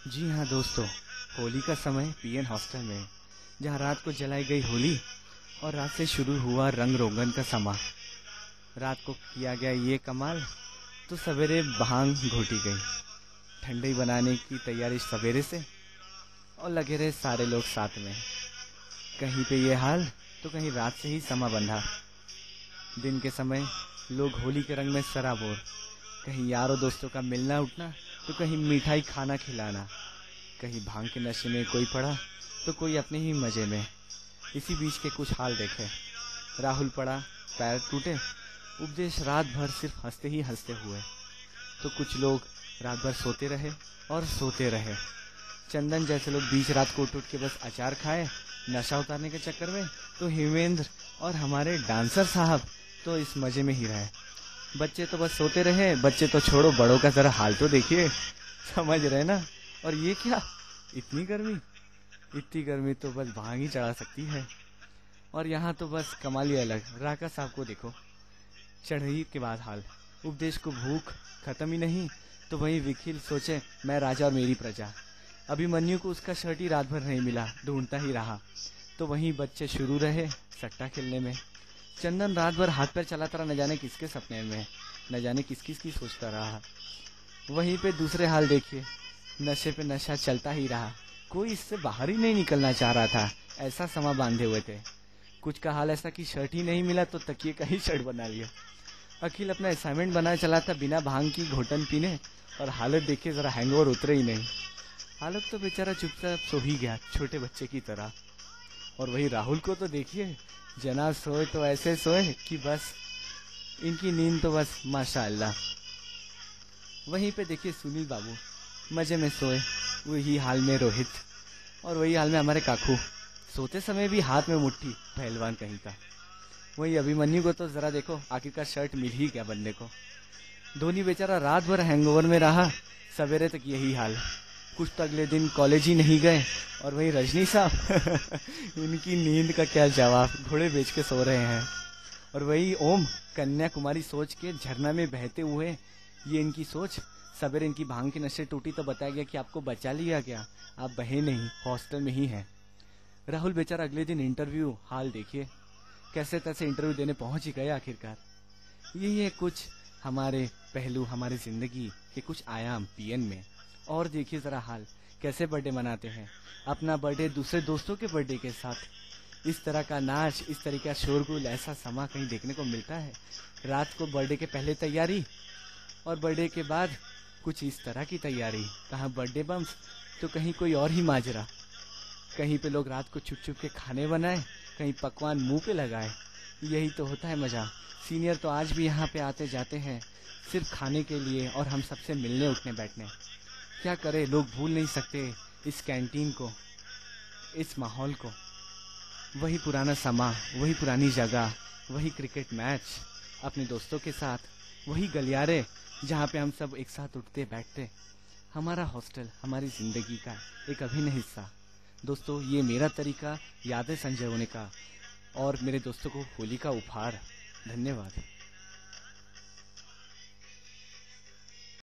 जी हाँ दोस्तों, होली का समय पीएन हॉस्टल में, जहाँ रात को जलाई गई होली और रात से शुरू हुआ रंग रोगन का समा। रात को किया गया ये कमाल, तो सवेरे भांग घोटी गई। ठंडई बनाने की तैयारी सवेरे से, और लगे रहे सारे लोग साथ में। कहीं पे ये हाल, तो कहीं रात से ही समा बंधा। दिन के समय लोग होली के रंग में सराबोर, कहीं यारों दोस्तों का मिलना उठना, तो कहीं मिठाई खाना खिलाना। कहीं भांग के नशे में कोई पड़ा, तो कोई अपने ही मजे में। इसी बीच के कुछ हाल देखे। राहुल पड़ा, पैर टूटे, उपदेश रात भर सिर्फ हंसते ही हंसते हुए। तो कुछ लोग रात भर सोते रहे और सोते रहे। चंदन जैसे लोग बीच रात को उठ उठ के बस अचार खाए नशा उतारने के चक्कर में। तो हिमेंद्र और हमारे डांसर साहब तो इस मजे में ही रहे। बच्चे तो बस सोते रहे। बच्चे तो छोड़ो, बड़ों का जरा हाल तो देखिए, समझ रहे ना। और ये क्या, इतनी गर्मी, इतनी गर्मी तो बस भांग ही चढ़ा सकती है। और यहाँ तो बस कमाल ही अलग। राका साहब को देखो, चढ़ई के बाद हाल। उपदेश को भूख खत्म ही नहीं, तो वहीं विखिल सोचे मैं राजा और मेरी प्रजा। अभिमन्यु को उसका शर्ट ही रात भर नहीं मिला, ढूंढता ही रहा। तो वहीं बच्चे शुरू रहे सट्टा खेलने में। चंदन रात भर हाथ पैर चलाता रहा, न जाने किसके सपने में, न जाने किस किस की सोचता रहा। वहीं पे दूसरे हाल देखिए, नशे पे नशा चलता ही रहा। कोई इससे बाहर ही नहीं निकलना चाह रहा था, ऐसा समा बांधे हुए थे। कुछ का हाल ऐसा कि शर्ट ही नहीं मिला तो तकिए का ही शर्ट बना लिया। अखिल अपना असाइनमेंट बनाए चला था बिना भांग की घोटन पीने, और हालत देखिए जरा, हैंगओवर उतरे ही नहीं। हालत तो बेचारा चुपचाप सो ही गया, छोटे बच्चे की तरह। और वही राहुल को तो देखिए, जना सोए तो ऐसे सोए कि बस इनकी नींद तो बस माशाअल्लाह। वहीं पे देखिए सुनील बाबू मजे में सोए। वही हाल में रोहित, और वही हाल में हमारे काकू, सोते समय भी हाथ में मुट्ठी, पहलवान कहीं का। वही अभिमन्यु को तो जरा देखो, आखिरकार शर्ट मिल ही गया बंदे को। धोनी बेचारा रात भर हैंगओवर में रहा, सवेरे तक यही हाल। कुछ तो अगले दिन कॉलेज ही नहीं गए। और वही रजनी साहब इनकी नींद का क्या जवाब, घोड़े बेच के सो रहे हैं। और वही ओम, कन्याकुमारी सोच के झरना में बहते हुए, ये इनकी सोच। सवेरे इनकी भांग की नशे टूटी तो बताया गया कि आपको बचा लिया गया, आप बहे नहीं, हॉस्टल में ही हैं। राहुल बेचारा अगले दिन इंटरव्यू, हाल देखिए, कैसे तैसे इंटरव्यू देने पहुंच ही गए आखिरकार। यही है कुछ हमारे पहलू, हमारी जिंदगी के कुछ आयाम पीएन में। और देखिए जरा हाल, कैसे बर्थडे मनाते हैं, अपना बर्थडे दूसरे दोस्तों के बर्थडे के साथ। इस तरह का नाच, इस तरह का शोरगुल, ऐसा समा कहीं देखने को मिलता है। रात को बर्थडे के पहले तैयारी, और बर्थडे के बाद कुछ इस तरह की तैयारी। कहाँ बर्थडे बम्स, तो कहीं कोई और ही माजरा। कहीं पे लोग रात को छुप छुप के खाने बनाए, कहीं पकवान मुंह पे लगाए। यही तो होता है मजा। सीनियर तो आज भी यहाँ पे आते जाते हैं सिर्फ खाने के लिए, और हम सबसे मिलने उठने बैठने। क्या करे, लोग भूल नहीं सकते इस कैंटीन को, इस माहौल को। वही पुराना समा, वही पुरानी जगह, वही क्रिकेट मैच अपने दोस्तों के साथ, वही गलियारे जहाँ पे हम सब एक साथ उठते बैठते। हमारा हॉस्टल हमारी जिंदगी का एक अभिन्न हिस्सा। दोस्तों, ये मेरा तरीका यादें संजोने का, और मेरे दोस्तों को होली का उपहार। धन्यवाद।